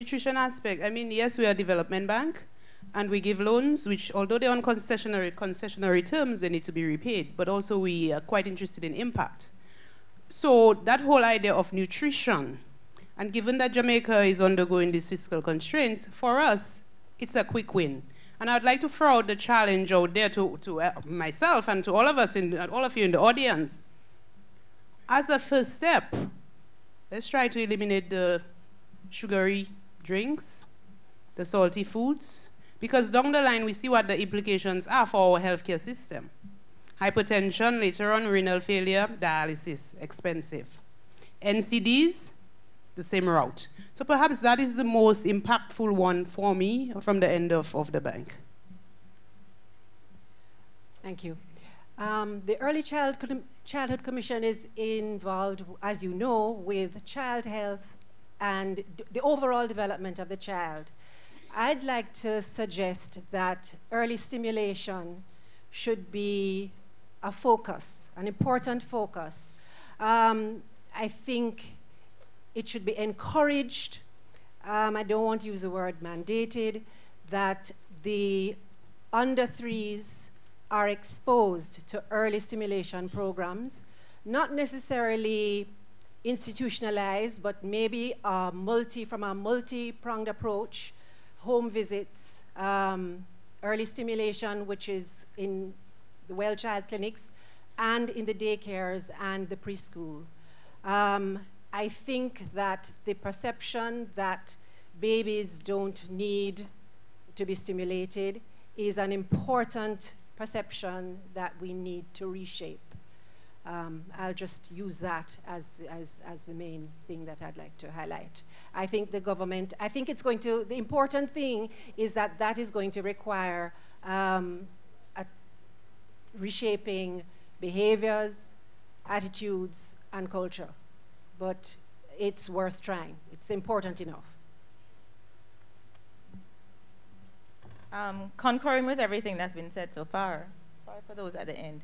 nutrition aspect, I mean, yes, we are a development bank, and we give loans, which, although they're on concessionary terms, they need to be repaid, but also we are quite interested in impact. So that whole idea of nutrition, and given that Jamaica is undergoing these fiscal constraints, for us, it's a quick win. And I'd like to throw out the challenge out there to myself and to all of us, all of you in the audience. As a first step, let's try to eliminate the sugary drinks, the salty foods, because down the line we see what the implications are for our healthcare system. Hypertension, later on renal failure, dialysis, expensive. NCDs, the same route. So perhaps that is the most impactful one for me from the end of the bank. Thank you. The Early Childhood Commission is involved, as you know, with child health and the overall development of the child. I'd like to suggest that early stimulation should be a focus, an important focus. I think it should be encouraged, I don't want to use the word mandated, that the under threes are exposed to early stimulation programs, not necessarily institutionalized, but maybe from a multi-pronged approach, home visits, early stimulation, which is in the well child clinics, and in the daycares and the preschool. I think that the perception that babies don't need to be stimulated is an important perception that we need to reshape. I'll just use that as the main thing that I'd like to highlight. I think the government, the important thing is that is going to require reshaping behaviors, attitudes, and culture. But it's worth trying. It's important enough. Concurring with everything that's been said so far, sorry for those at the end.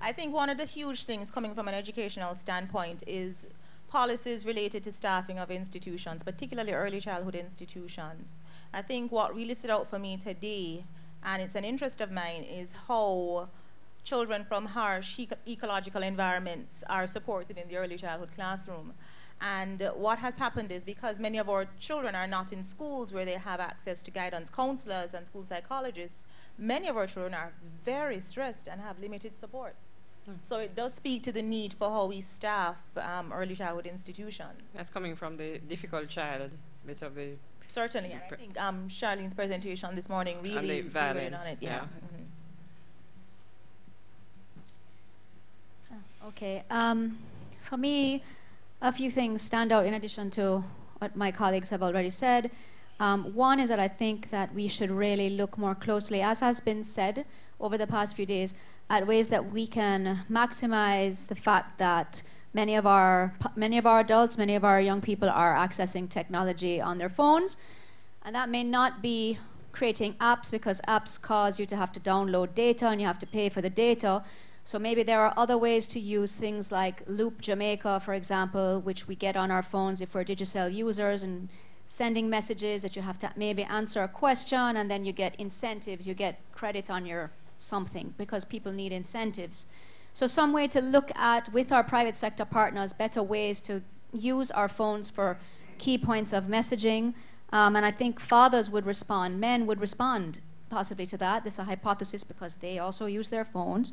I think one of the huge things coming from an educational standpoint is policies related to staffing of institutions, particularly early childhood institutions. I think what really stood out for me today, and it's an interest of mine, is how children from harsh ecological environments are supported in the early childhood classroom. And what has happened is, because many of our children are not in schools where they have access to guidance counselors and school psychologists, many of our children are very stressed and have limited support. So it does speak to the need for how we staff early childhood institutions. That's coming from the difficult child bit of the... Certainly, and I think Charlene's presentation this morning really zeroed on it. Yeah. Okay, for me, a few things stand out in addition to what my colleagues have already said. One is that I think that we should really look more closely, as has been said over the past few days, at ways that we can maximize the fact that many of our adults, many of our young people are accessing technology on their phones. And that may not be creating apps, because apps cause you to have to download data and you have to pay for the data. So maybe there are other ways to use things like Loop Jamaica, for example, which we get on our phones if we're Digicel users, and sending messages that you have to maybe answer a question, and then you get incentives, you get credit on your something, because people need incentives. So some way to look at, with our private sector partners, better ways to use our phones for key points of messaging. And I think fathers would respond, men would respond possibly to that. This is a hypothesis because they also use their phones.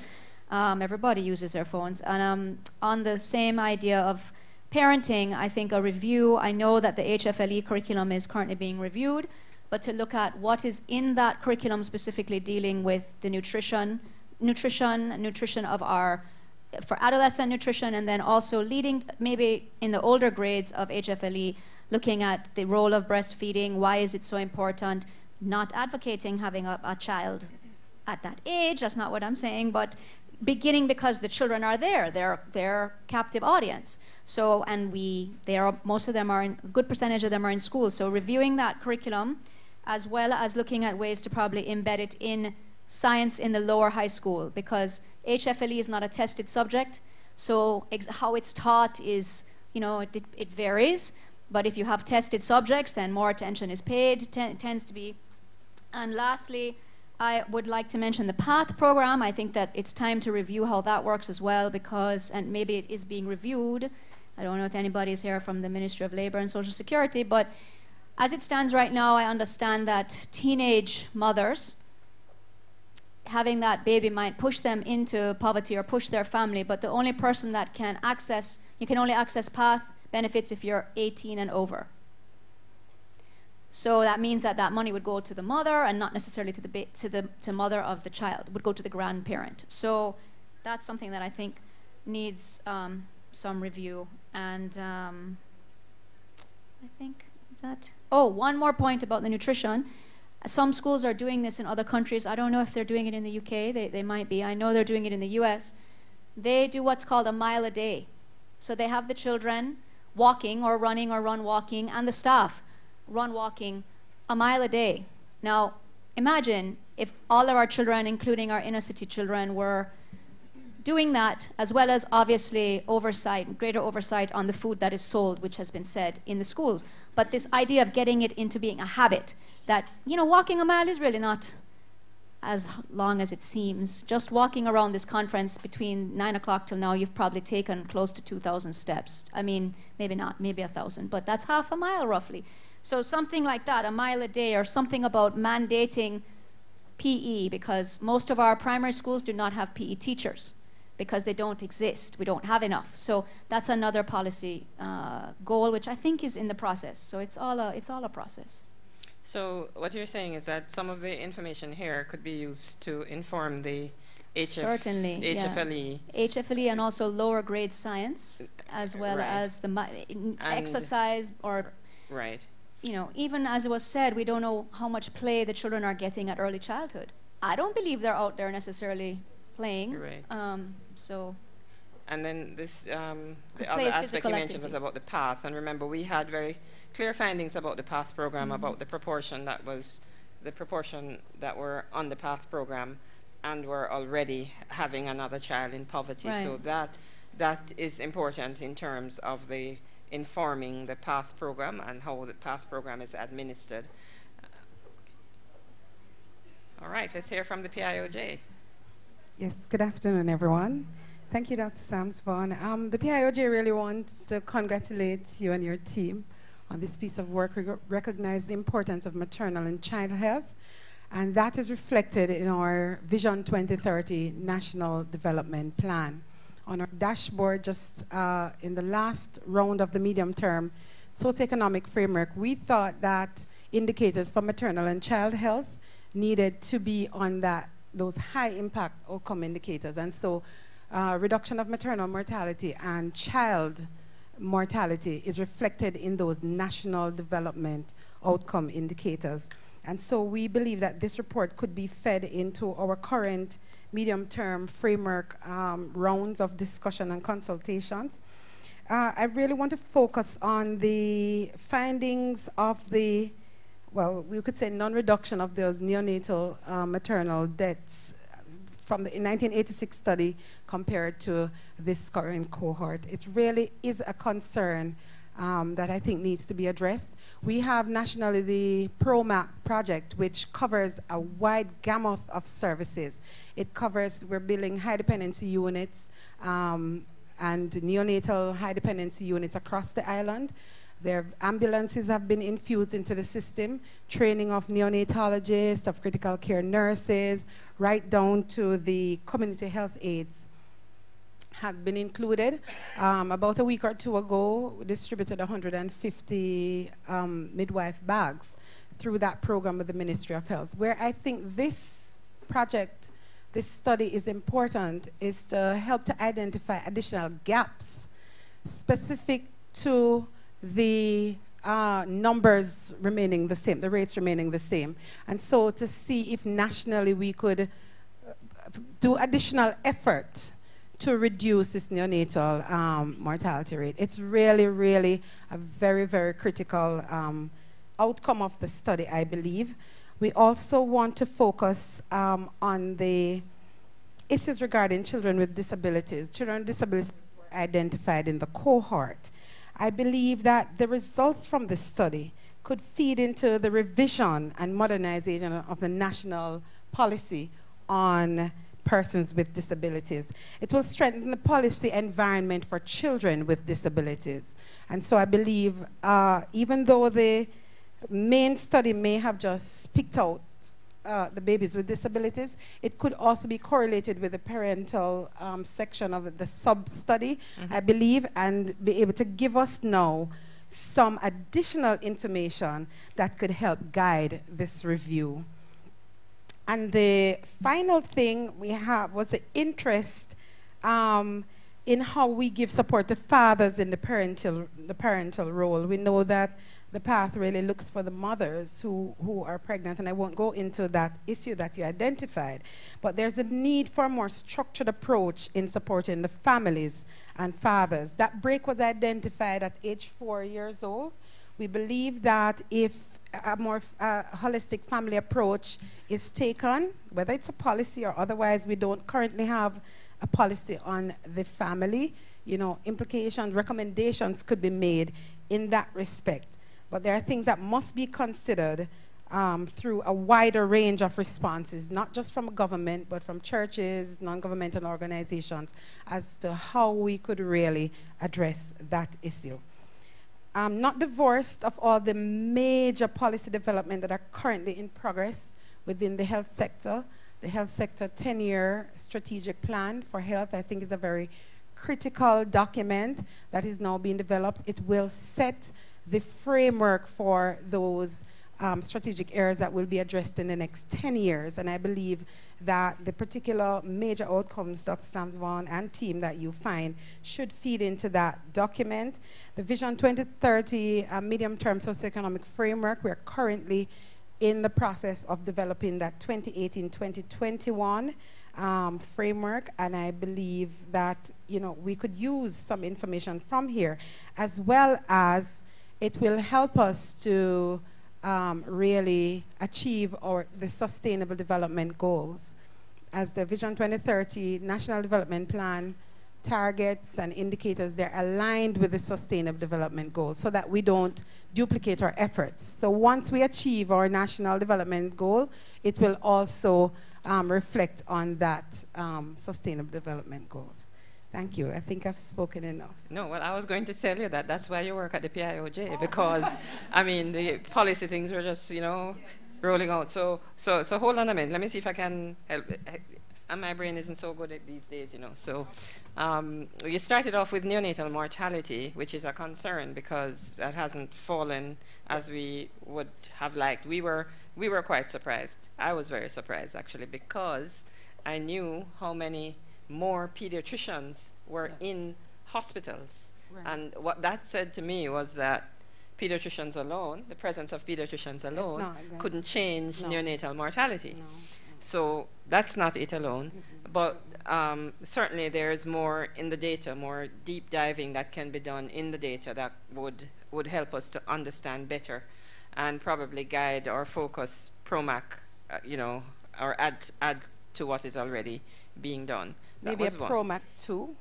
Everybody uses their phones. And on the same idea of parenting, I think a review, I know that the HFLE curriculum is currently being reviewed, but to look at what is in that curriculum specifically dealing with the nutrition of our, for adolescent nutrition, and then also leading maybe in the older grades of HFLE, looking at the role of breastfeeding, why is it so important, not advocating having a child at that age, that's not what I'm saying, but beginning because the children are there, they're captive audience. So, and most of them are, a good percentage of them are in school. So reviewing that curriculum, as well as looking at ways to probably embed it in science in the lower high school, because HFLE is not a tested subject. So how it's taught is, it varies. But if you have tested subjects, then more attention is paid, tends to be. And lastly, I would like to mention the PATH program. I think that it's time to review how that works as well, because, and maybe it is being reviewed. I don't know if anybody's here from the Ministry of Labour and Social Security, but as it stands right now, I understand that teenage mothers, having that baby might push them into poverty or push their family, but the only person that can access, you can only access PATH benefits if you're 18 and over. So that means that that money would go to the mother and not necessarily to the mother of the child. It would go to the grandparent. So that's something that I think needs some review. And I think that. Oh, one more point about the nutrition. Some schools are doing this in other countries. I don't know if they're doing it in the UK. They might be. I know they're doing it in the US. They do what's called a mile a day. So they have the children walking or running or run walking, and the staff run walking a mile a day. Now, imagine if all of our children, including our inner city children, were doing that, as well as obviously oversight, greater oversight on the food that is sold, which has been said in the schools. But this idea of getting it into being a habit, that, you know, walking a mile is really not as long as it seems. Just walking around this conference between 9 o'clock till now, you've probably taken close to 2,000 steps. I mean, maybe not, maybe 1,000, but that's half a mile roughly. So something like that, a mile a day, or something about mandating PE, because most of our primary schools do not have PE teachers because they don't exist. We don't have enough. So that's another policy goal, which I think is in the process. So it's all a process. So what you're saying is that some of the information here could be used to inform the Certainly, HFLE. Yeah. HFLE and also lower grade science, as well as the exercise or... Right. You know, even as it was said, we don't know how much play the children are getting at early childhood. I don't believe they're out there necessarily playing. Right. So. And then this, the other aspect you mentioned was about the PATH. And remember, we had very clear findings about the PATH program, about the proportion that were on the PATH program and were already having another child in poverty. Right. So that is important in terms of the informing the PATH program and how the PATH program is administered. All right, let's hear from the PIOJ. Yes, good afternoon, everyone. Thank you, Dr. Samms-Vaughan. The PIOJ really wants to congratulate you and your team on this piece of work. We recognize the importance of maternal and child health, and that is reflected in our Vision 2030 National Development Plan. On our dashboard, just in the last round of the medium-term socioeconomic framework, we thought that indicators for maternal and child health needed to be on those high-impact outcome indicators. And so reduction of maternal mortality and child mortality is reflected in those national development outcome indicators. And so we believe that this report could be fed into our current medium-term framework rounds of discussion and consultations. I really want to focus on the findings of the, well, we could say non-reduction of those neonatal maternal deaths from the 1986 study compared to this current cohort. It really is a concern that I think needs to be addressed. We have nationally the PROMAC project, which covers a wide gamut of services. It covers, we're building high dependency units and neonatal high dependency units across the island. Their ambulances have been infused into the system, training of neonatologists, of critical care nurses, right down to the community health aides have been included. About a week or two ago, we distributed 150 midwife bags through that program with the Ministry of Health. Where I think this project, this study is important is to help to identify additional gaps specific to the numbers remaining the same, the rates remaining the same. And so to see if nationally we could do additional effort to reduce this neonatal mortality rate. It's really, really a very, very critical outcome of the study, I believe. We also want to focus on the issues regarding children with disabilities. Children with disabilities were identified in the cohort. I believe that the results from this study could feed into the revision and modernization of the national policy on persons with disabilities. It will strengthen the policy environment for children with disabilities. And so I believe, even though the main study may have just picked out the babies with disabilities, it could also be correlated with the parental section of the sub-study, I believe, and be able to give us now some additional information that could help guide this review. And the final thing we have was the interest in how we give support to fathers in the parental role. We know that the path really looks for the mothers who are pregnant, and I won't go into that issue that you identified, but there's a need for a more structured approach in supporting the families and fathers. That break was identified at age 4 years old. We believe that if a more holistic family approach is taken, whether it's a policy or otherwise, we don't currently have a policy on the family, you know, implications, recommendations could be made in that respect. But there are things that must be considered through a wider range of responses, not just from government, but from churches, non-governmental organizations, as to how we could really address that issue. Not divorced of all the major policy development that are currently in progress within the health sector. The health sector 10-year strategic plan for health, I think, is a very critical document that is now being developed. It will set the framework for those strategic areas that will be addressed in the next 10 years. And I believe that the particular major outcomes, Dr. Samms-Vaughan and team, that you find should feed into that document. The Vision 2030 medium-term socioeconomic framework, we're currently in the process of developing that 2018-2021 framework, and I believe that, you know, we could use some information from here, as well as it will help us to really achieve the sustainable development goals. As the Vision 2030 National Development Plan targets and indicators, they're aligned with the sustainable development goals so that we don't duplicate our efforts. So once we achieve our national development goal, it will also reflect on that sustainable development goals. Thank you. I think I've spoken enough. No, well, I was going to tell you that that's why you work at the PIOJ, because, I mean, the policy things were just, you know, rolling out. So hold on a minute. Let me see if I can help. And my brain isn't so good at these days, you know. So you started off with neonatal mortality, which is a concern because that hasn't fallen as we would have liked. We were quite surprised. I was very surprised, actually, because I knew how many more pediatricians were in hospitals. Right. And what that said to me was that pediatricians alone, the presence of pediatricians alone, couldn't change neonatal mortality. No. So that's not it alone. But certainly there's more in the data, more deep diving that can be done in the data that would help us to understand better and probably guide or focus PROMAC, you know, or add to what is already being done. Maybe a PROMAC 2.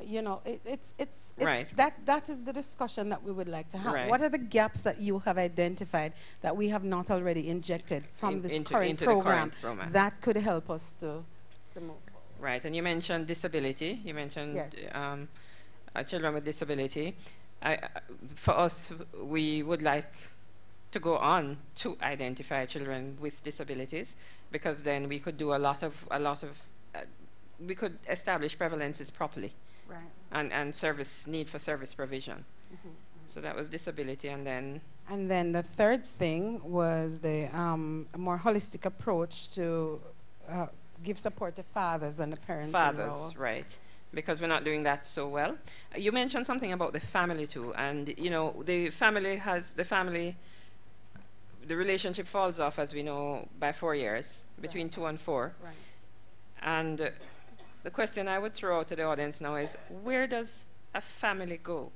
You know, it's right. That is the discussion that we would like to have. Right. What are the gaps that you have identified that we have not already injected from this current program that could help us to move forward? Right, and you mentioned disability. You mentioned children with disability. For us, we would like to go on to identify children with disabilities, because then we could do a lot of we could establish prevalences properly. Right. And need for service provision. So that was disability, and then the third thing was the a more holistic approach to give support to fathers and the parents. Fathers, right? Because we're not doing that so well. You mentioned something about the family too, and you know the relationship falls off, as we know, by 4 years, between 2 and 4, right. And the question I would throw out to the audience now is, where does a family go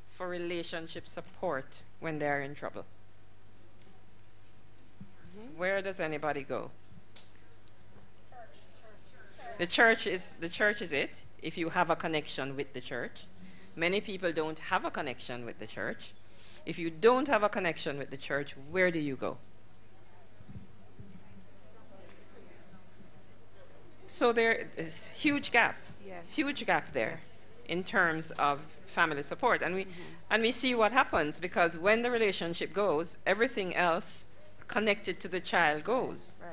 for relationship support when they're in trouble? Where does anybody go? The church is it, if you have a connection with the church. Many people don't have a connection with the church. If you don't have a connection with the church, where do you go? So there is huge gap there in terms of family support. And we see what happens, because when the relationship goes, everything else connected to the child goes. Right.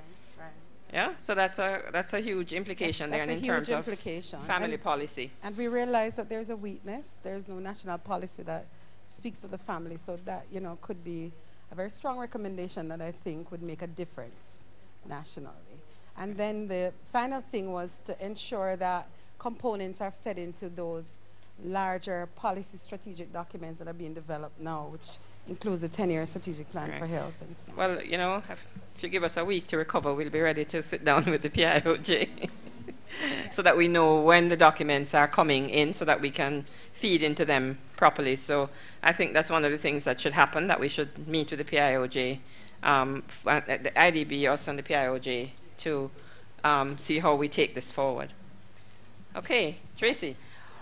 Yeah, so that's a huge implication there in terms of family policy. And we realize that there's a weakness. There's no national policy that speaks to the family, so that, you know, could be a very strong recommendation that I think would make a difference nationally. And then the final thing was to ensure that components are fed into those larger policy strategic documents that are being developed now, which includes the 10-year strategic plan for health and so on. Well, you know, if you give us a week to recover, we'll be ready to sit down with the PIOJ so that we know when the documents are coming in, so that we can feed into them properly. So I think that's one of the things that should happen, that we should meet with the PIOJ, the IDB, us and the PIOJ, to see how we take this forward. Okay, Tracy.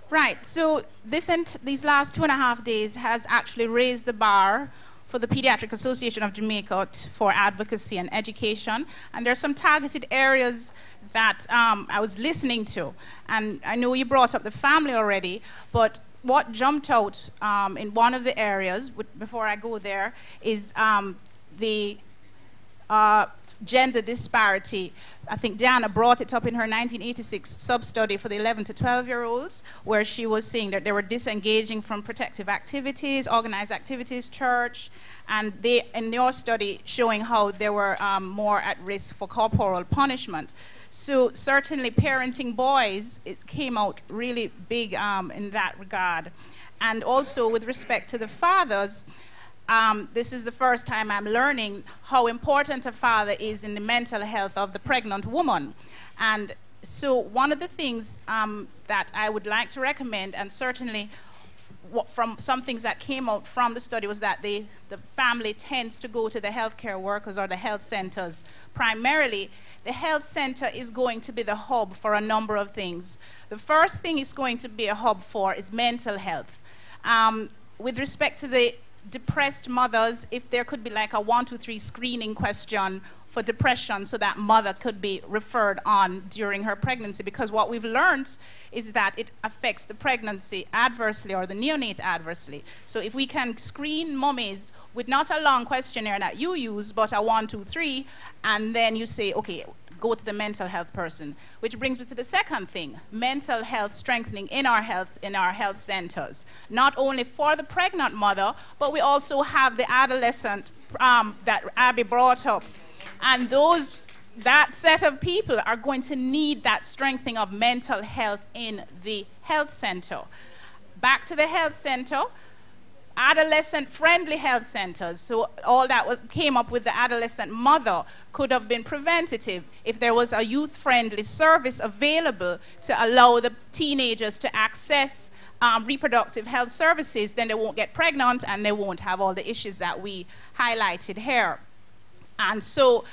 Right, so these last 2.5 days has actually raised the bar for the Paediatric Association of Jamaica for advocacy and education. And there are some targeted areas that I was listening to. And I know you brought up the family already, but what jumped out in one of the areas, before I go there, is the gender disparity. I think Diana brought it up in her 1986 sub-study for the 11 to 12-year-olds, where she was saying that they were disengaging from protective activities, organized activities, church, and they, in your study, showing how they were more at risk for corporal punishment. So certainly parenting boys, it came out really big in that regard. And also with respect to the fathers, this is the first time I'm learning how important a father is in the mental health of the pregnant woman. And so one of the things that I would like to recommend, and certainly from some things that came out from the study, was that the family tends to go to the healthcare workers or the health centers. Primarily, the health center is going to be the hub for a number of things. The first thing it's going to be a hub for is mental health. With respect to the depressed mothers, if there could be like a 1, 2, 3 screening question for depression, so that mother could be referred on during her pregnancy, because what we've learned is that it affects the pregnancy adversely, or the neonate adversely. So if we can screen mummies with not a long questionnaire that you use, but a 1, 2, 3, and then you say, okay, go to the mental health person. Which brings me to the second thing, mental health strengthening in our health centers. Not only for the pregnant mother, but we also have the adolescent that Abby brought up. And that set of people are going to need that strengthening of mental health in the health center. Back to the health center, adolescent-friendly health centers. So all that came up with the adolescent mother could have been preventative if there was a youth-friendly service available to allow the teenagers to access reproductive health services. Then they won't get pregnant and they won't have all the issues that we highlighted here. And so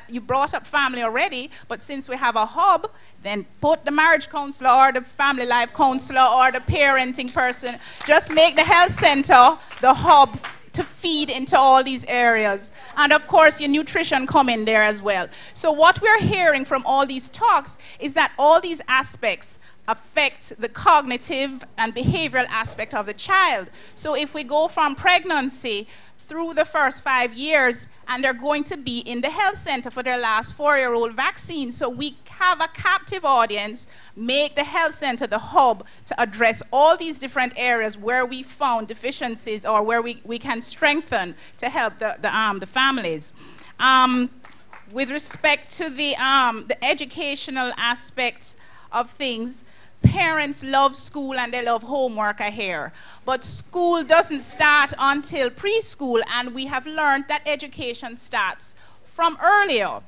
you brought up family already, but since we have a hub, then put the marriage counselor or the family life counselor or the parenting person, just make the health center the hub to feed into all these areas. And of course, your nutrition come in there as well. So what we're hearing from all these talks is that all these aspects affect the cognitive and behavioral aspect of the child. So if we go from pregnancy through the first 5 years, and they're going to be in the health center for their last 4-year-old vaccine. So we have a captive audience, make the health center the hub to address all these different areas where we found deficiencies or where we can strengthen to help the families. With respect to the educational aspect of things, parents love school and they love homework, I hear. But school doesn't start until preschool, and we have learned that education starts from earlier.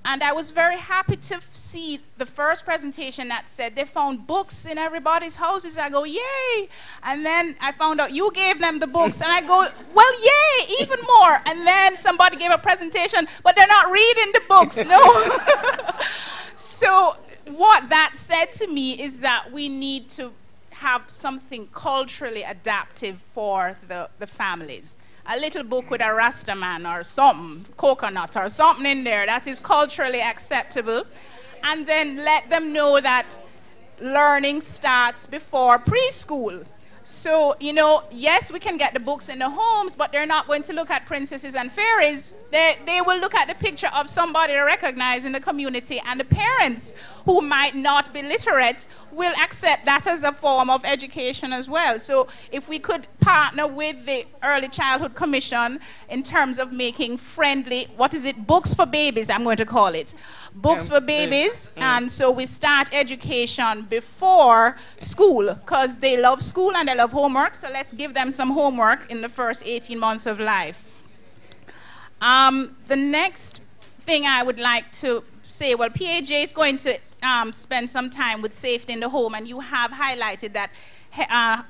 And I was very happy to see the first presentation that said they found books in everybody's houses. I go, yay! And then I found out you gave them the books, and I go, well, yay, even more. And then somebody gave a presentation, but they're not reading the books, no. So what that said to me is that we need to have something culturally adaptive for the families. A little book with a Rastaman or something, coconut or something in there that is culturally acceptable. And then let them know that learning starts before preschool. So, you know, yes, we can get the books in the homes, but they're not going to look at princesses and fairies. They will look at the picture of somebody they recognize in the community, and the parents who might not be literate will accept that as a form of education as well. So if we could partner with the Early Childhood Commission in terms of making friendly, what is it, books for babies, I'm going to call it. Books for babies, and so we start education before school, because they love school and they love homework, so let's give them some homework in the first 18 months of life. The next thing I would like to say, well, PIOJ is going to spend some time with safety in the home, and you have highlighted that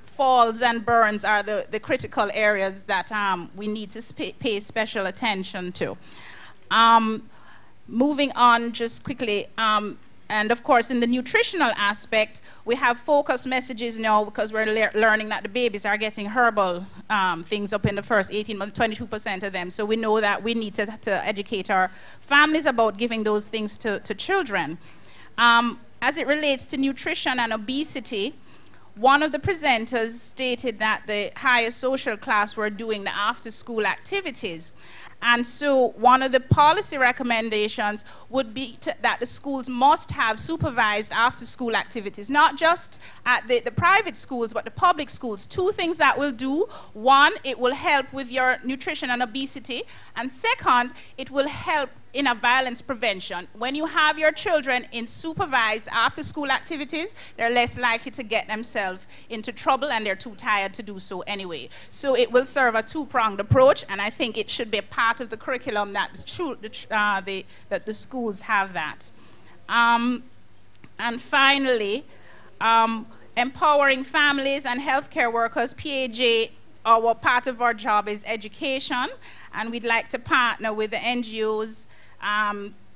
falls and burns are the critical areas that we need to pay special attention to. Moving on just quickly, and of course in the nutritional aspect, we have focused messages now because we're learning that the babies are getting herbal things up in the first 18 months, 22% of them. So we know that we need to educate our families about giving those things to children. As it relates to nutrition and obesity, one of the presenters stated that the higher social class were doing the after-school activities. And so one of the policy recommendations would be that the schools must have supervised after-school activities, not just at the private schools, but the public schools. Two things that will do. One, it will help with your nutrition and obesity. And second, it will help in a violence prevention. When you have your children in supervised after-school activities, they're less likely to get themselves into trouble, and they're too tired to do so anyway. So it will serve a two-pronged approach, and I think it should be a part of the curriculum that the schools have that. And finally, empowering families and healthcare workers. PIOJ, part of our job is education, and we'd like to partner with the NGOs,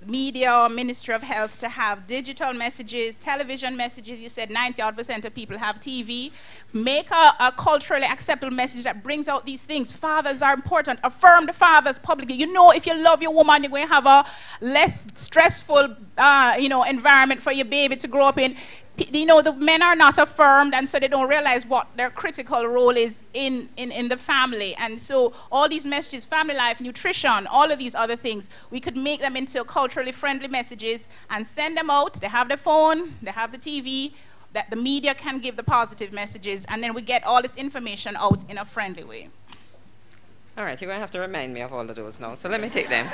media or Ministry of Health to have digital messages, television messages. You said 90% of people have TV. Make a culturally acceptable message that brings out these things. Fathers are important. Affirm the fathers publicly. You know, if you love your woman, you're going to have a less stressful, environment for your baby to grow up in. You know, the men are not affirmed, and so they don't realize what their critical role is in the family. And so all these messages, family life, nutrition, all of these other things, we could make them into culturally friendly messages and send them out. They have the phone, they have the TV, that the media can give the positive messages, and then we get all this information out in a friendly way. All right, you're going to have to remind me of all of those now. So let me take them.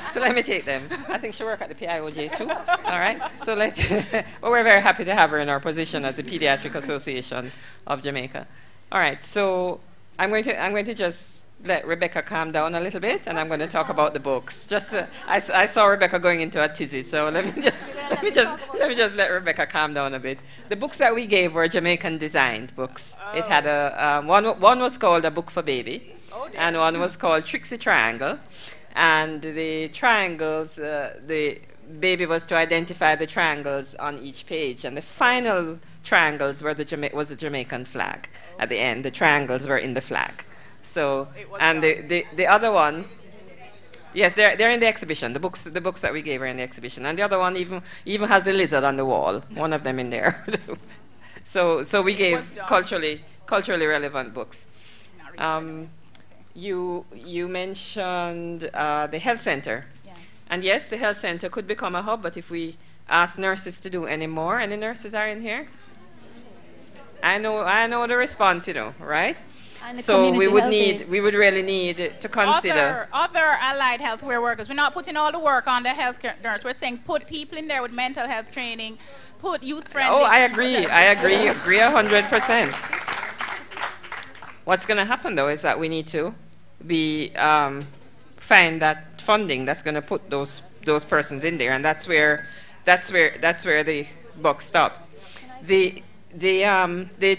I think she'll work at the PIOJ too. All right. So well, we're very happy to have her in our position as the Paediatric Association of Jamaica. All right. So I'm going to just let Rebecca calm down a little bit, and I'm going to talk about the books. Just I saw Rebecca going into a tizzy, so let me just let Rebecca calm down a bit. The books that we gave were Jamaican designed books. Oh. It had one was called A Book for Baby. And one was called Trixie Triangle. And the triangles, the baby was to identify the triangles on each page. And the final triangles were was the Jamaican flag. At the end, the triangles were in the flag. So, and the other one, yes, they're in the exhibition. The books that we gave are in the exhibition. And the other one even has a lizard on the wall. One of them in there. So we gave culturally relevant books. You mentioned the health center. Yes. And yes, the health center could become a hub, but if we ask nurses to do any more, any nurses are in here? I know the response, right? So we would really need to consider other allied healthcare workers. We're not putting all the work on the healthcare nurse. We're saying put people in there with mental health training, put youth friendly. Oh, I agree 100%. What's going to happen, though, is that we need to find that funding that's going to put those persons in there, and that's where the buck stops. The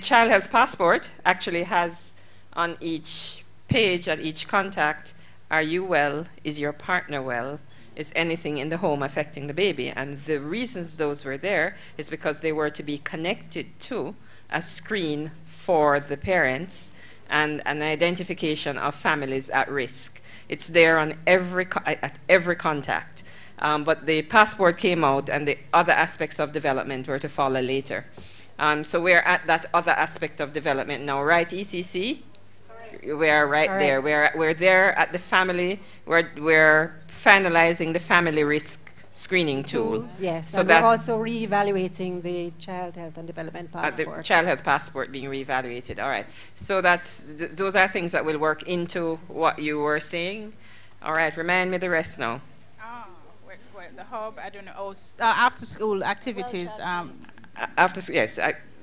child health passport actually has on each page at each contact, are you well? Is your partner well? Is anything in the home affecting the baby? And the reasons those were there is because they were to be connected to a screen for the parents and an identification of families at risk. It's there on at every contact. But the passport came out and the other aspects of development were to follow later. So we're at that other aspect of development now, right, ECC? We are right there. We're there at the family. We're finalizing the family risk screening tool. Yes, so and we're also re-evaluating the child health and development passport. The child health passport being re-evaluated. All right. So those are things that will work into what you were saying. All right. Remind me the rest now. The hub, I don't know. After school activities.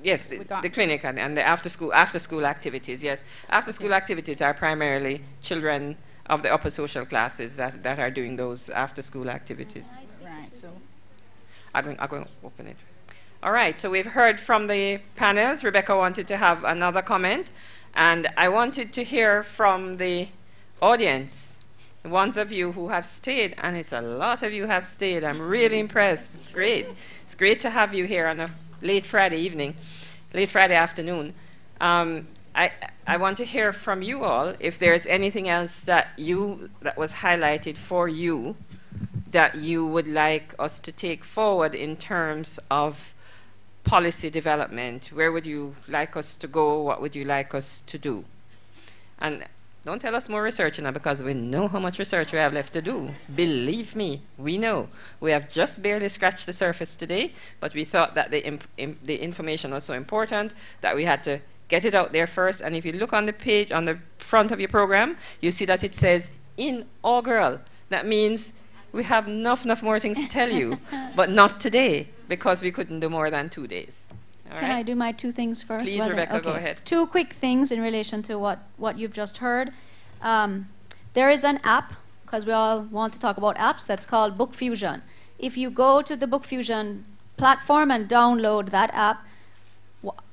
Yes, the clinic and the after school activities. Yes, after school activities are primarily children of the upper social classes that are doing those after school activities. Right. So I'm going to open it. All right. So we've heard from the panels. Rebecca wanted to have another comment, and I wanted to hear from the audience. The ones of you who have stayed, and it's a lot of you have stayed. I'm really impressed. It's great. It's great to have you here on a late Friday afternoon. I want to hear from you all if there's anything else that was highlighted for you that you would like us to take forward in terms of policy development. Where would you like us to go? What would you like us to do? And don't tell us more research now, because we know how much research we have left to do. Believe me, we know. We have just barely scratched the surface today, but we thought that the information was so important that we had to get it out there first. And if you look on the page, on the front of your program, you see that it says Inaugural. That means we have enough more things to tell you, but not today, because we couldn't do more than 2 days. Can I do my two things first? Please, Rebecca, go ahead. Two quick things in relation to what you've just heard. There is an app, because we all want to talk about apps, that's called Book Fusion. If you go to the Book Fusion platform and download that app,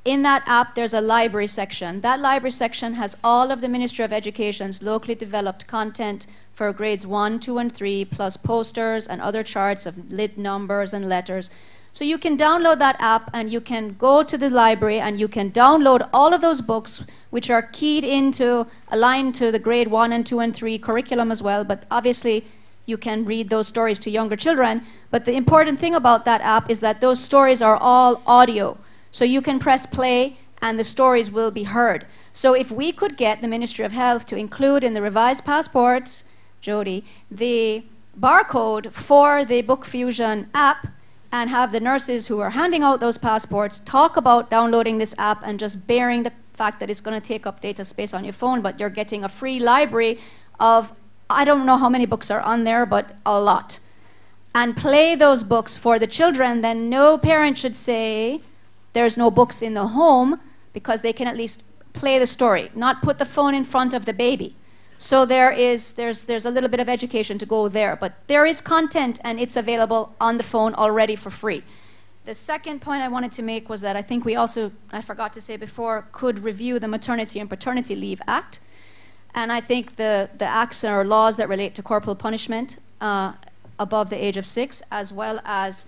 in that app there's a library section. That library section has all of the Ministry of Education's locally developed content for grades 1, 2, and 3, plus posters and other charts of lit numbers and letters. So you can download that app and you can go to the library and you can download all of those books which are aligned to the grade 1 and 2 and 3 curriculum as well, but obviously you can read those stories to younger children. But the important thing about that app is that those stories are all audio. So you can press play and the stories will be heard. So if we could get the Ministry of Health to include in the revised passports, Jody, the barcode for the Book Fusion app, and have the nurses who are handing out those passports talk about downloading this app and just bearing the fact that it's going to take up data space on your phone, but you're getting a free library of, I don't know how many books are on there, but a lot. And play those books for the children, then no parent should say there's no books in the home, because they can at least play the story, not put the phone in front of the baby. So there's a little bit of education to go there, but there is content and it's available on the phone already for free. The second point I wanted to make was that I think we also, I forgot to say before, could review the Maternity and Paternity Leave Act. And I think the acts or laws that relate to corporal punishment above the age of 6, as well as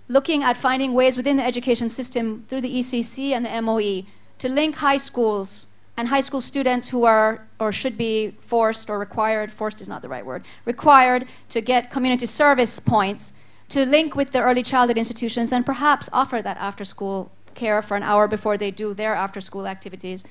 looking at finding ways within the education system through the ECC and the MOE to link high schools and high school students who are or should be forced or required, forced is not the right word, required to get community service points to link with the early childhood institutions and perhaps offer that after-school care for an hour before they do their after-school activities,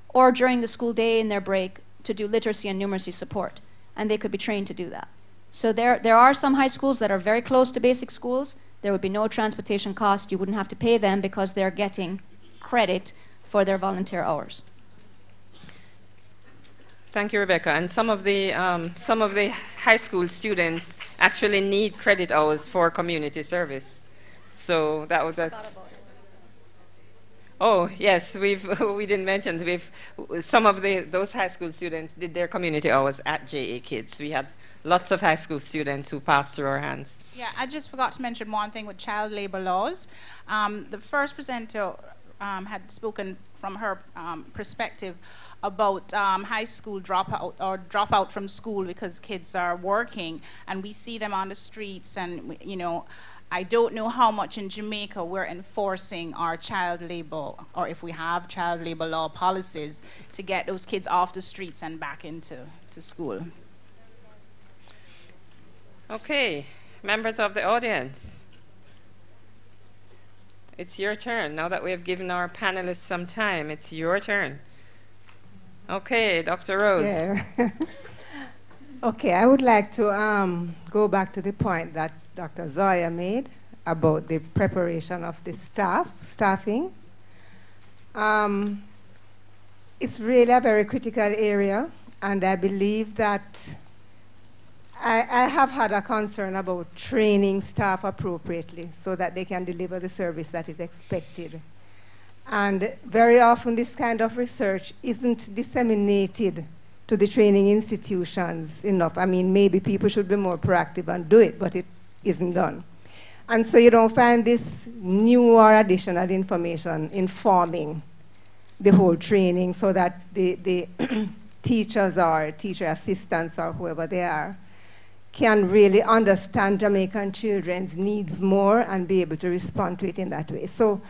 or during the school day in their break to do literacy and numeracy support. And they could be trained to do that. So there are some high schools that are very close to basic schools. There would be no transportation cost. You wouldn't have to pay them because they're getting credit for their volunteer hours. Thank you, Rebecca. And some of the high school students actually need credit hours for community service. So that's. Oh yes, we didn't mention some of those high school students did their community hours at JA Kids. We had lots of high school students who passed through our hands. Yeah, I just forgot to mention one thing with child labor laws. The first presenter had spoken from her perspective about high school dropout from school because kids are working, and we see them on the streets, and I don't know how much in Jamaica we're enforcing our child labor, or if we have child labor law policies to get those kids off the streets and back into school. Okay, members of the audience, it's your turn. Now that we have given our panelists some time, it's your turn. Okay, Dr. Rose. Yeah. Okay, I would like to go back to the point that Dr. Zoya made about the preparation of the staffing. It's really a very critical area, and I believe that I have had a concern about training staff appropriately so that they can deliver the service that is expected. And very often this kind of research isn't disseminated to the training institutions enough. I mean, maybe people should be more proactive and do it, but it isn't done. And so you don't find this new or additional information informing the whole training so that the teachers or teacher assistants or whoever they are can really understand Jamaican children's needs more and be able to respond to it in that way. So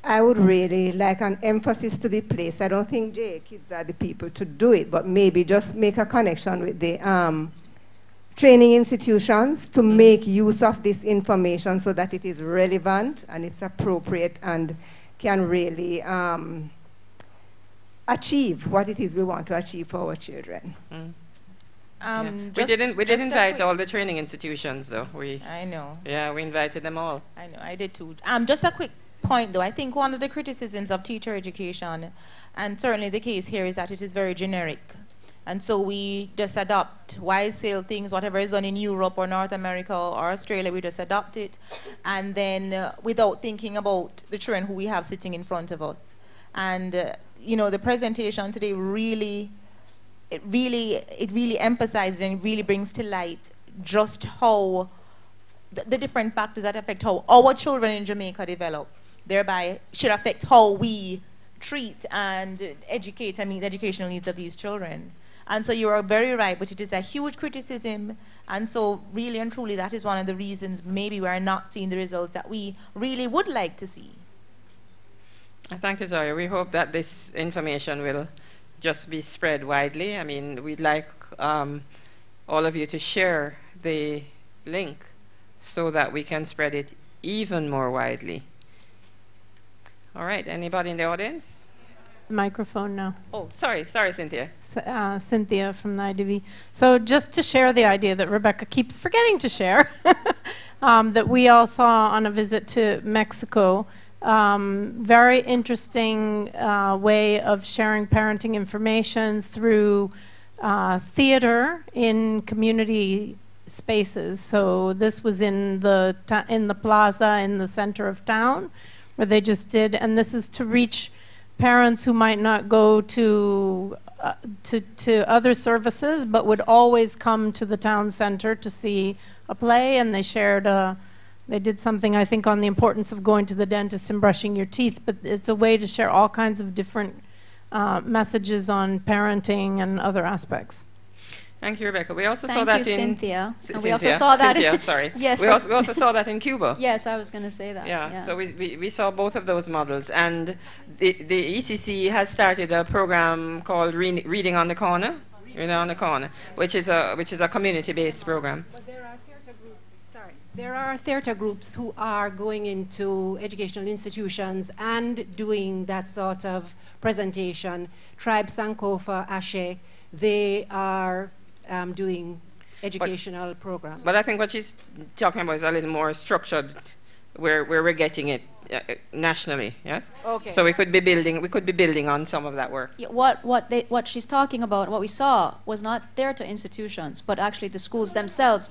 I would really like an emphasis to be placed. I don't think kids are the people to do it, but maybe just make a connection with the training institutions to make use of this information so that it is relevant and it's appropriate and can really achieve what it is we want to achieve for our children. We didn't invite all the training institutions, though. I know. Yeah, we invited them all. I know, I did too. Just a quick point, though. I think one of the criticisms of teacher education, and certainly the case here, is that it is very generic. And so we just adopt wide-scale things, whatever is done in Europe or North America or Australia, we just adopt it, and then without thinking about the children who we have sitting in front of us. And you know, the presentation today really emphasizes and really brings to light just how the different factors that affect how our children in Jamaica develop, thereby should affect how we treat and educate and meet the educational needs of these children. And so you are very right, but it is a huge criticism, and so really and truly that is one of the reasons maybe we are not seeing the results that we really would like to see. Thank you, Zoya. We hope that this information will just be spread widely. I mean, we'd like all of you to share the link so that we can spread it even more widely. All right, anybody in the audience? Microphone now. Oh, sorry, Cynthia. Cynthia from the IDV. So just to share the idea that Rebecca keeps forgetting to share, that we all saw on a visit to Mexico, very interesting way of sharing parenting information through theater in community spaces. So this was in the plaza in the center of town, where they just did, and this is to reach parents who might not go to other services, but would always come to the town center to see a play, and they shared they did something, I think, on the importance of going to the dentist and brushing your teeth, but it's a way to share all kinds of different messages on parenting and other aspects. Thank you, Rebecca. We also saw that in Cynthia. Cynthia. We also saw that. Cynthia, sorry. Yes. We also saw that in Cuba. Yes, I was going to say that. Yeah. So we saw both of those models, and the ECC has started a program called Reading on the Corner, which is a community-based program. But there are theater groups. Sorry, there are theater groups who are going into educational institutions and doing that sort of presentation. Tribe Sankofa, Ashe, they are doing educational programs. But I think what she's talking about is a little more structured, where we're getting it nationally. Yes. Okay. So we could be building on some of that work. Yeah, what she's talking about, what we saw, was not theater institutions, but actually the schools themselves.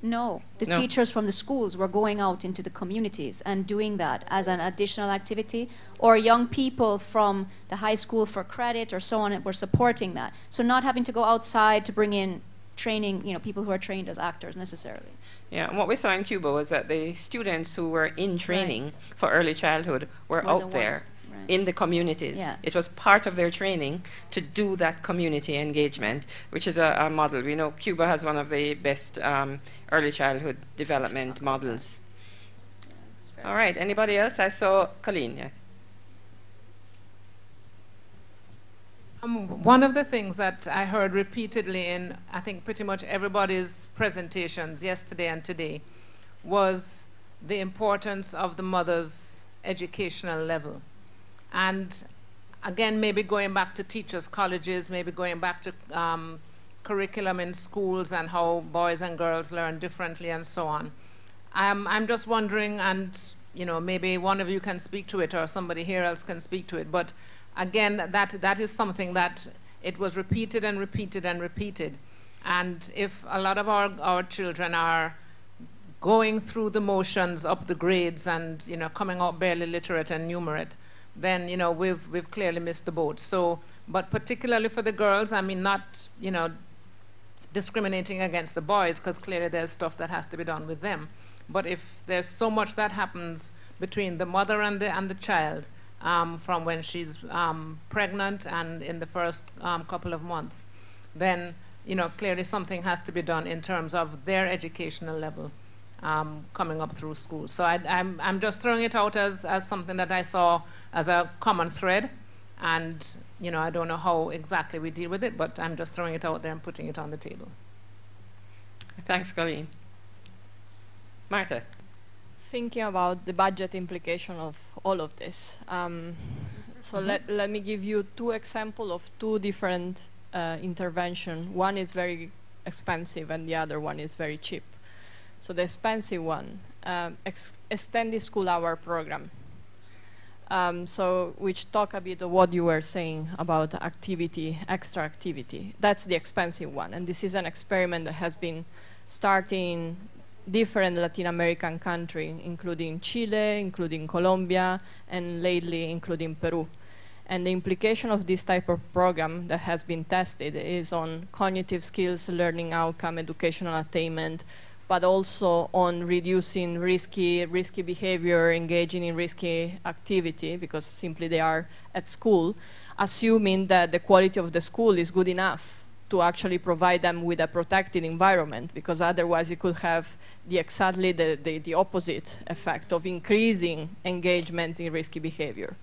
No, the teachers from the schools were going out into the communities and doing that as an additional activity, or young people from the high school for credit or so on were supporting that. So not having to go outside to bring in training, people who are trained as actors necessarily. Yeah, and what we saw in Cuba was that the students who were in training for early childhood were out there in the communities. Yeah. It was part of their training to do that community engagement, which is a model. We know Cuba has one of the best early childhood development models. All right, anybody else? I saw Colleen, yes. One of the things that I heard repeatedly in, I think, pretty much everybody's presentations yesterday and today was the importance of the mother's educational level. And again, maybe going back to teachers' colleges, maybe going back to curriculum in schools and how boys and girls learn differently and so on. I'm just wondering, and you know, maybe one of you can speak to it or somebody here else can speak to it, but again, that is something that it was repeated and repeated and repeated. And if a lot of our children are going through the motions up the grades and, you know, coming out barely literate and numerate, then, you know, we've clearly missed the boat. So, but particularly for the girls, I mean, not, you know, discriminating against the boys, because clearly there's stuff that has to be done with them. But if there's so much that happens between the mother and the child, from when she's pregnant and in the first couple of months, then, you know, clearly something has to be done in terms of their educational level coming up through school. So I'm just throwing it out as something that I saw as a common thread. And, you know, I don't know how exactly we deal with it, but I'm just throwing it out there and putting it on the table. Thanks, Colleen. Marta. Thinking about the budget implication of all of this. So let me give you two examples of two different interventions. One is very expensive and the other one is very cheap. So the expensive one, extended school hour program. So which talk a bit of what you were saying about activity, extra activity. That's the expensive one. And this is an experiment that has been starting different Latin American countries, including Chile, including Colombia, and lately including Peru. And the implication of this type of program that has been tested is on cognitive skills, learning outcome, educational attainment, but also on reducing risky behavior, engaging in risky activity, because simply they are at school, assuming that the quality of the school is good enough to actually provide them with a protected environment, because otherwise it could have exactly the opposite effect of increasing engagement in risky behavior.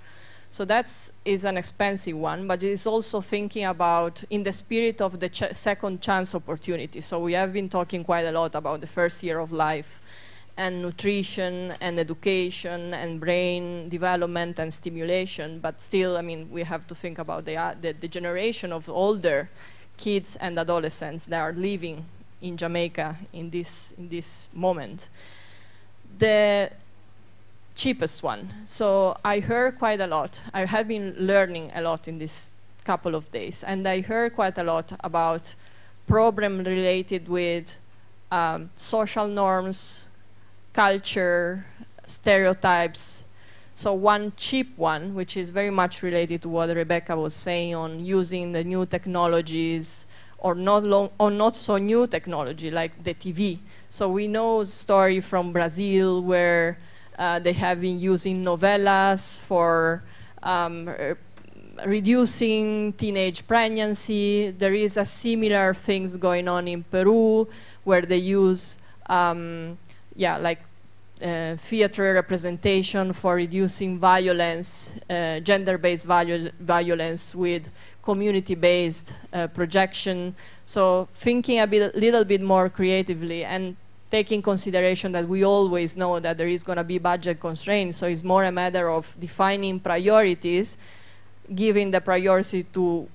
So that is an expensive one, but it is also thinking about in the spirit of the second chance opportunity. So we have been talking quite a lot about the first year of life and nutrition and education and brain development and stimulation, but still, I mean, we have to think about the generation of older kids and adolescents that are living in Jamaica in this moment. The cheapest one. So I heard quite a lot. I have been learning a lot in this couple of days, and I heard quite a lot about problems related with social norms, culture, stereotypes. So one cheap one, which is very much related to what Rebecca was saying on using the new technologies or not so new technology like the TV. So we know a story from Brazil where they have been using novellas for reducing teenage pregnancy. There is a similar things going on in Peru where they use theater representation for reducing violence, gender-based violence with community-based projection. So thinking a little bit more creatively and taking consideration that we always know that there is going to be budget constraints, so it's more a matter of defining priorities, giving the priority to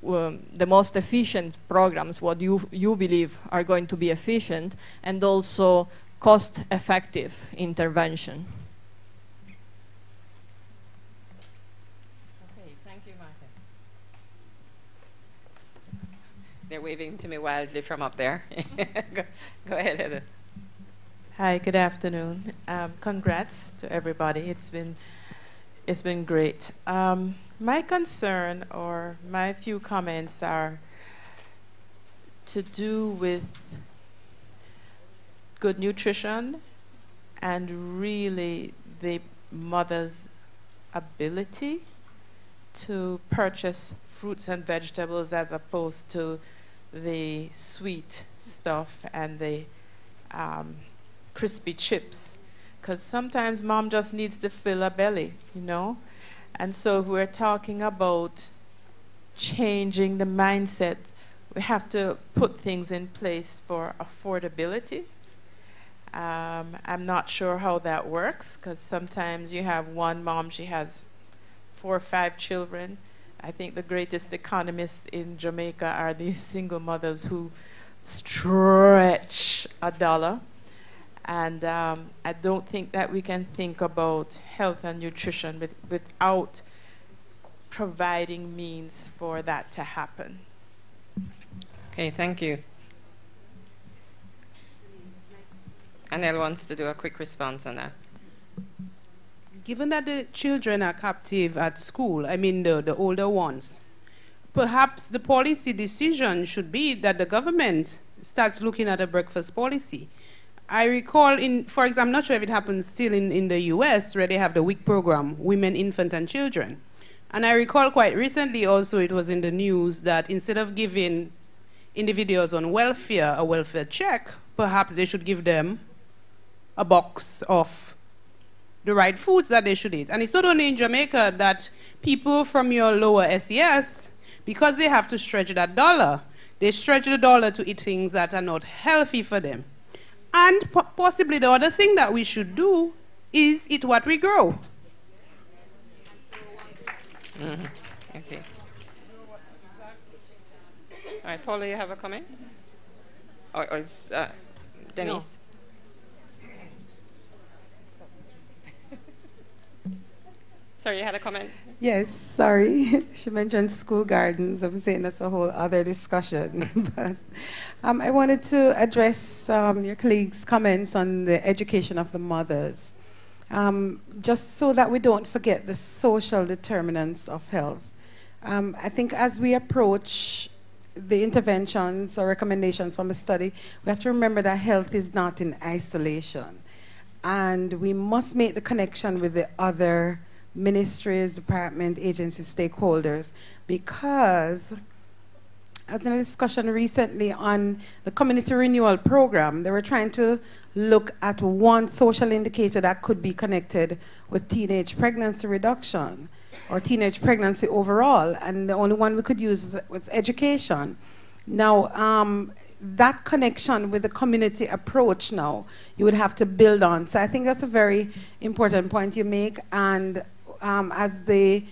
the most efficient programs, what you believe are going to be efficient, and also cost-effective intervention. Okay, thank you, Marta. They're waving to me wildly from up there. Go ahead, Heather. Hi, good afternoon. Congrats to everybody. It's been great. My concern or my few comments are to do with good nutrition and really the mother's ability to purchase fruits and vegetables as opposed to the sweet stuff and the crispy chips, because sometimes mom just needs to fill her belly, you know. And so if we're talking about changing the mindset, we have to put things in place for affordability. I'm not sure how that works, because sometimes you have one mom, she has 4 or 5 children. I think the greatest economists in Jamaica are these single mothers who stretch $1. And I don't think that we can think about health and nutrition without providing means for that to happen. Okay, thank you. Annelle wants to do a quick response on that. Given that the children are captive at school, I mean the older ones, perhaps the policy decision should be that the government starts looking at a breakfast policy. I recall, for example, I'm not sure if it happens still in the US, where they have the WIC program, Women, Infant and Children. And I recall quite recently also it was in the news that instead of giving individuals on welfare a welfare check, perhaps they should give them a box of the right foods that they should eat. And it's not only in Jamaica that people from your lower SES, because they have to stretch that dollar, they stretch the dollar to eat things that are not healthy for them. And possibly the other thing that we should do is eat what we grow. Mm-hmm. Okay. All right, Paula, you have a comment? Or it's Denese? No. Sorry, you had a comment? Yes, sorry. She mentioned school gardens. I'm saying that's a whole other discussion. But I wanted to address your colleagues' comments on the education of the mothers, just so that we don't forget the social determinants of health. I think as we approach the interventions or recommendations from the study, we have to remember that health is not in isolation. And we must make the connection with the other ministries, department, agencies, stakeholders, because I was in a discussion recently on the community renewal program. They were trying to look at one social indicator that could be connected with teenage pregnancy reduction or teenage pregnancy overall, and the only one we could use was education. Now, that connection with the community approach now, you would have to build on. So I think that's a very important point you make, and as the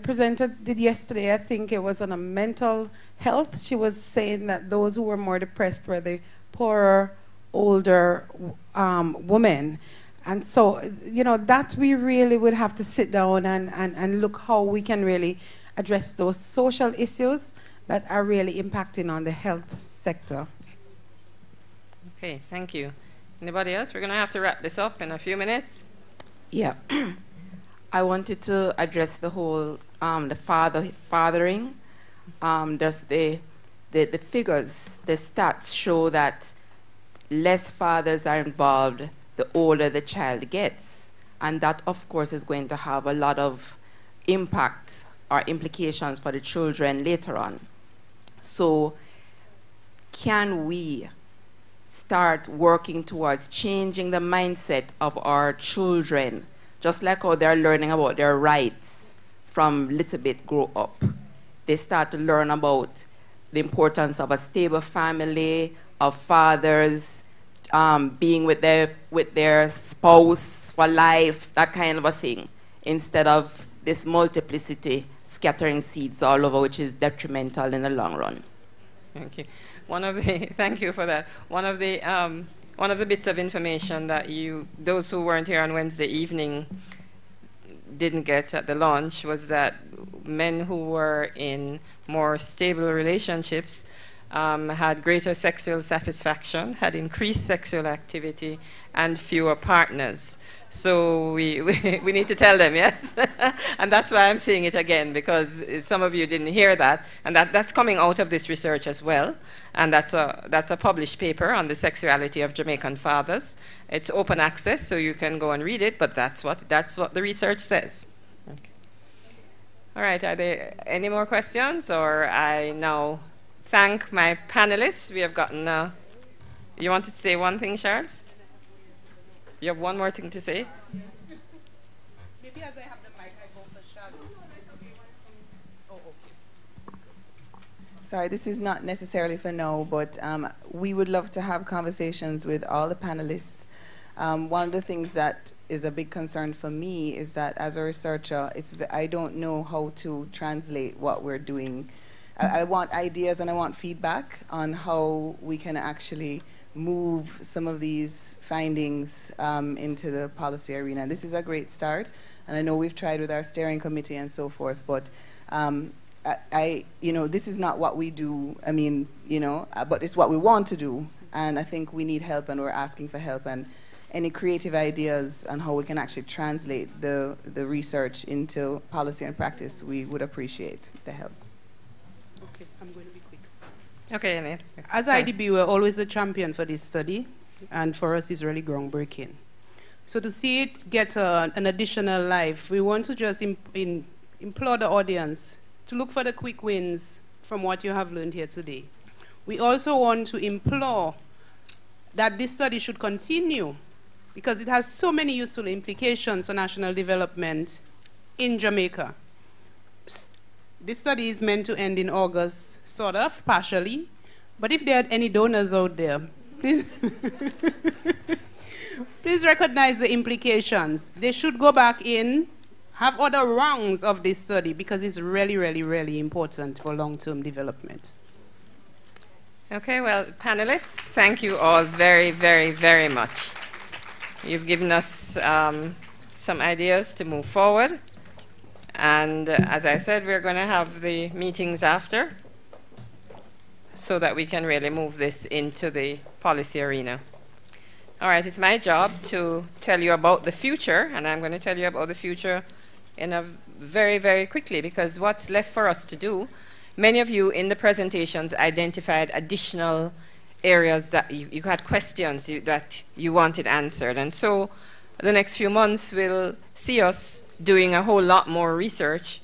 presenter did yesterday, I think it was on a mental health. She was saying that those who were more depressed were the poorer, older women. And so, you know, that we really would have to sit down and look how we can really address those social issues that are really impacting on the health sector. Okay, thank you. Anybody else? We're going to have to wrap this up in a few minutes. Yeah. I wanted to address the whole fathering. Just the figures, the stats show that less fathers are involved the older the child gets. And that, of course, is going to have a lot of impact or implications for the children later on. So can we start working towards changing the mindset of our children, just like how they're learning about their rights from little bit grow up? They start to learn about the importance of a stable family, of fathers being with their spouse for life, that kind of a thing, instead of this multiplicity scattering seeds all over, which is detrimental in the long run. Thank you. Thank you for that. One of the bits of information that those who weren't here on Wednesday evening didn't get at the launch was that men who were in more stable relationships had greater sexual satisfaction, had increased sexual activity, and fewer partners. So we need to tell them, yes? And that's why I'm saying it again, because some of you didn't hear that, and that's coming out of this research as well. And that's a published paper on the sexuality of Jamaican fathers. It's open access, so you can go and read it, but that's what the research says. Okay. All right, are there any more questions, or I now thank my panelists. We have gotten, you wanted to say one thing, Charles? You have one more thing to say? Maybe as I have the mic, I go for shadow. Oh, okay. Sorry, this is not necessarily for now, but we would love to have conversations with all the panelists. One of the things that is a big concern for me is that as a researcher, I don't know how to translate what we're doing. I want ideas and I want feedback on how we can actually move some of these findings into the policy arena. And this is a great start, and I know we've tried with our steering committee and so forth, but this is not what we do, but it's what we want to do, and I think we need help, and we're asking for help, and any creative ideas on how we can actually translate the research into policy and practice, we would appreciate the help. Okay, I'm going to be quick. Okay, Annette. As IDB, we're always a champion for this study, and for us, it's really groundbreaking. So to see it get an additional life, we want to just implore the audience to look for the quick wins from what you have learned here today. We also want to implore that this study should continue because it has so many useful implications for national development in Jamaica. This study is meant to end in August, sort of, partially. But if there are any donors out there, please, please recognize the implications. They should go back in, have other rounds of this study because it's really, really, really important for long-term development. Okay, well, panelists, thank you all very, very, very much. You've given us some ideas to move forward. And as I said, we're going to have the meetings after so that we can really move this into the policy arena. All right, it's my job to tell you about the future, and I'm going to tell you about the future in a very, very quickly, because what's left for us to do, many of you in the presentations identified additional areas that you had questions that you wanted answered. And so the next few months will see us doing a whole lot more research.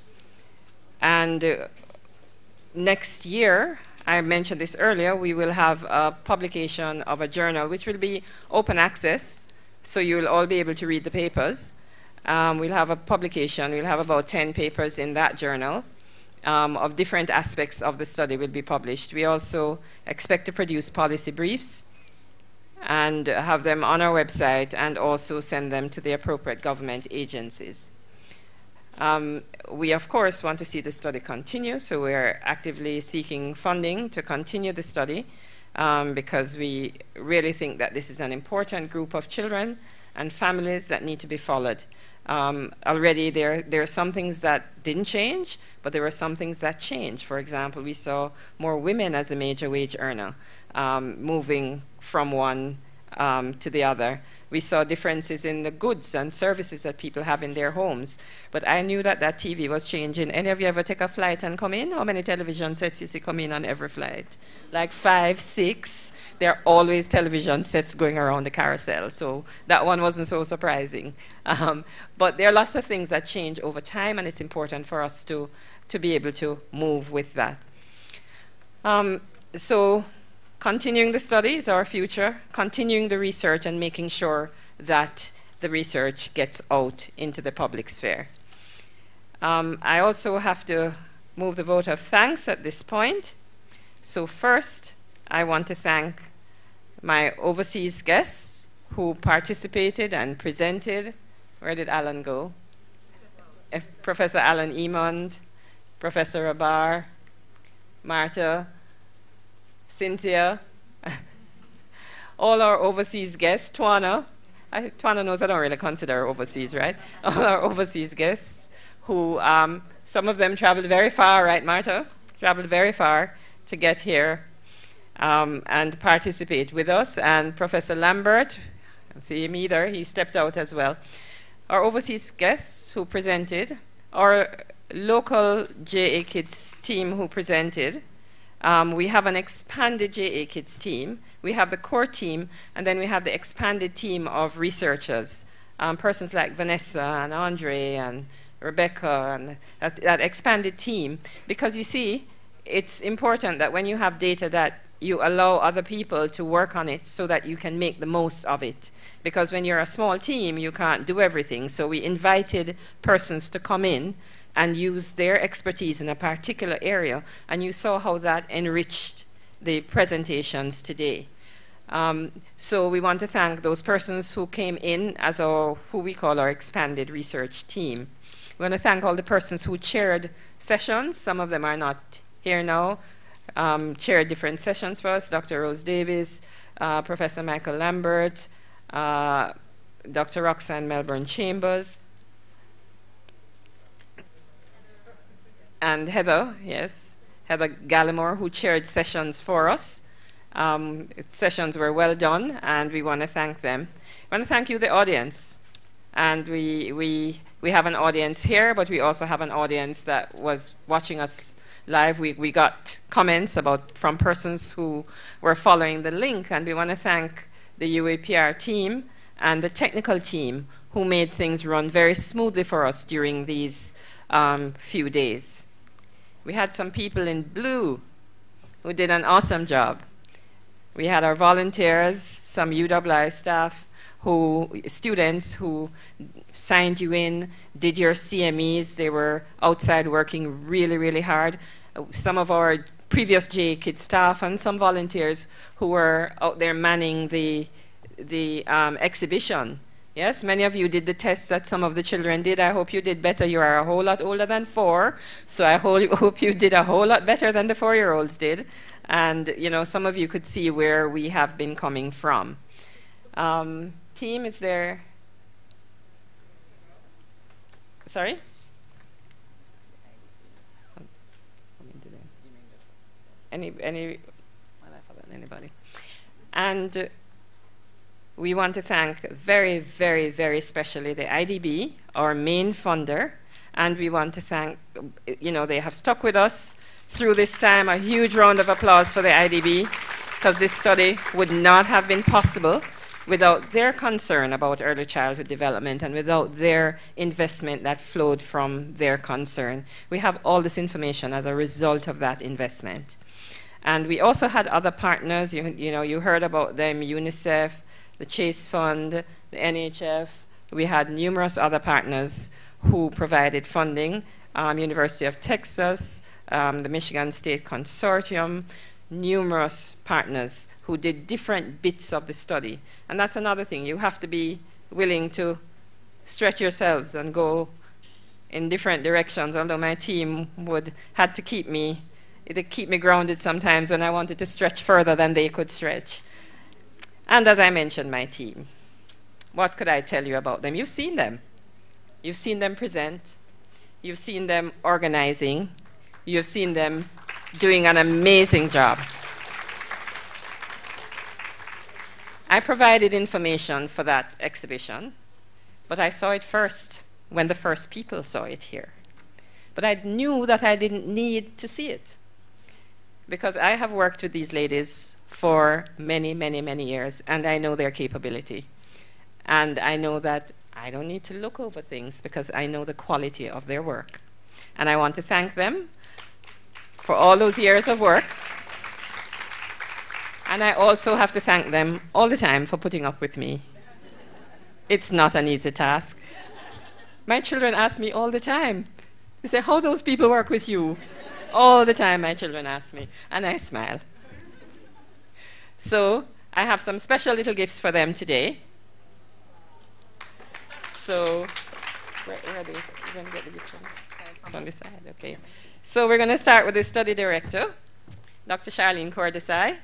And next year, I mentioned this earlier, we will have a publication of a journal which will be open access, so you will all be able to read the papers. We'll have a publication, we'll have about 10 papers in that journal of different aspects of the study will be published. We also expect to produce policy briefs and have them on our website and also send them to the appropriate government agencies. We, of course, want to see the study continue, so we're actively seeking funding to continue the study because we really think that this is an important group of children and families that need to be followed. Already there are some things that didn't change, but there were some things that changed. For example, we saw more women as a major wage earner moving from one to the other. We saw differences in the goods and services that people have in their homes. But I knew that that TV was changing. Any of you ever take a flight and come in? How many television sets you see come in on every flight? Like 5, 6. There are always television sets going around the carousel. So that one wasn't so surprising. But there are lots of things that change over time, and it's important for us to be able to move with that. So continuing the study is our future, continuing the research and making sure that the research gets out into the public sphere. I also have to move the vote of thanks at this point. So first, I want to thank my overseas guests who participated and presented. Where did Alan go? Professor Alan Emond, Professor Abar, Marta, Cynthia, all our overseas guests, Twana. Twana knows I don't really consider her overseas, right? All our overseas guests who, some of them traveled very far, right, Marta? Traveled very far to get here and participate with us. And Professor Lambert, I don't see him either, he stepped out as well. Our overseas guests who presented, our local JA Kids team who presented. We have an expanded JA Kids team. We have the core team, and then we have the expanded team of researchers, persons like Vanessa and Andre and Rebecca, and that expanded team. Because you see, it's important that when you have data that you allow other people to work on it so that you can make the most of it. Because when you're a small team, you can't do everything. So we invited persons to come in and use their expertise in a particular area. And you saw how that enriched the presentations today. So we want to thank those persons who came in as our, who we call our expanded research team. We want to thank all the persons who chaired sessions. Some of them are not here now. Chaired different sessions for us. Dr. Rose Davis, Professor Michael Lambert, Dr. Roxanne Melbourne Chambers, and Heather, yes, Heather Gallimore, who chaired sessions for us. Sessions were well done, and we want to thank them. I want to thank you, the audience. And we have an audience here, but we also have an audience that was watching us live. We got comments from persons who were following the link, and we want to thank the UAPR team and the technical team who made things run very smoothly for us during these few days. We had some people in blue who did an awesome job. We had our volunteers, some UWI staff, students who signed you in, did your CMEs. They were outside working really, really hard. Some of our previous JKID staff and some volunteers who were out there manning the exhibition. Yes, many of you did the tests that some of the children did. I hope you did better. You are a whole lot older than 4, so I hope you did a whole lot better than the 4-year-olds did. And, you know, some of you could see where we have been coming from. Team, is there? Sorry? Anybody? And we want to thank very, very, very specially the IDB, our main funder, and we want to thank, you know, they have stuck with us through this time. A huge round of applause for the IDB, because this study would not have been possible without their concern about early childhood development and without their investment that flowed from their concern. We have all this information as a result of that investment. And we also had other partners. You know, you heard about them, UNICEF, the Chase Fund, the NHF. We had numerous other partners who provided funding, University of Texas, the Michigan State Consortium, numerous partners who did different bits of the study. And that's another thing. You have to be willing to stretch yourselves and go in different directions, although my team had to keep me grounded sometimes when I wanted to stretch further than they could stretch. And as I mentioned, my team. What could I tell you about them? You've seen them. You've seen them present. You've seen them organizing. You've seen them doing an amazing job. I provided information for that exhibition, but I saw it first when the first people saw it here. But I knew that I didn't need to see it, because I have worked with these ladies for many, many, many years, and I know their capability. And I know that I don't need to look over things because I know the quality of their work. And I want to thank them for all those years of work. And I also have to thank them all the time for putting up with me. It's not an easy task. My children ask me all the time. They say, how those people work with you? All the time my children ask me, and I smile. So I have some special little gifts for them today. So, where are they? You're going to get the gifts from? It's on this side, okay. So we're going to start with the study director, Dr. Charlene Cordesai.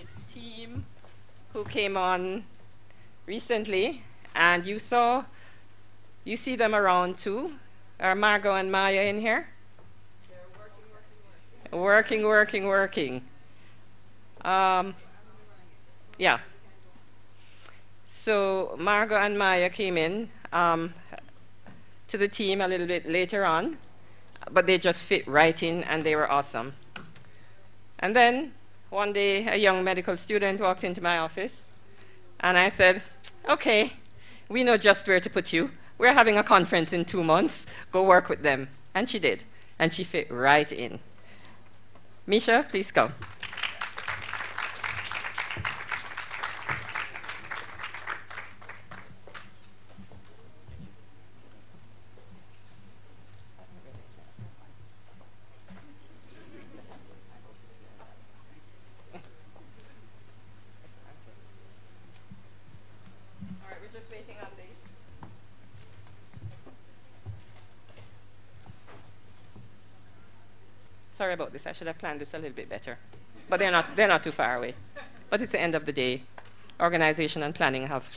kids team who came on recently, and you see them around too. Are Margot and Maya in here? Working. Yeah. So Margot and Maya came in to the team a little bit later on, but they just fit right in and they were awesome. And then one day a young medical student walked into my office and I said, okay, we know just where to put you. We're having a conference in 2 months. Go work with them. And she did. And she fit right in. Misha, please go. Sorry about this. I should have planned this a little bit better. But they're not too far away. But it's the end of the day. Organization and planning have...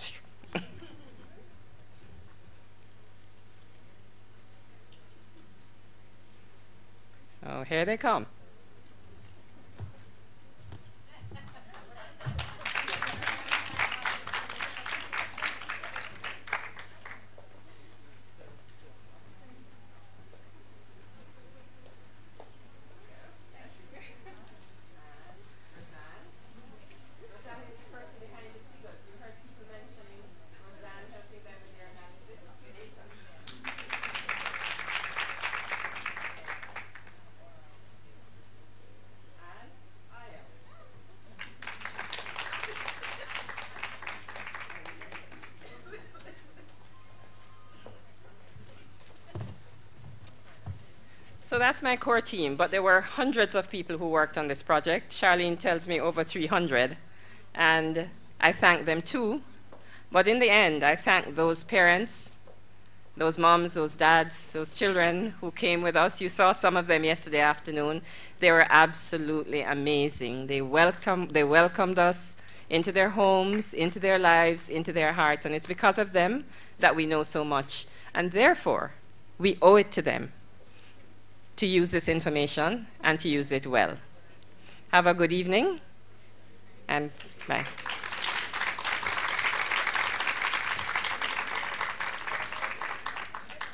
Oh, here they come. So that's my core team, but there were hundreds of people who worked on this project. Charlene tells me over 300, and I thank them too. But in the end, I thank those parents, those moms, those dads, those children who came with us. You saw some of them yesterday afternoon. They were absolutely amazing. They welcomed us into their homes, into their lives, into their hearts, and it's because of them that we know so much. And therefore, we owe it to them to use this information and to use it well. Have a good evening, and bye.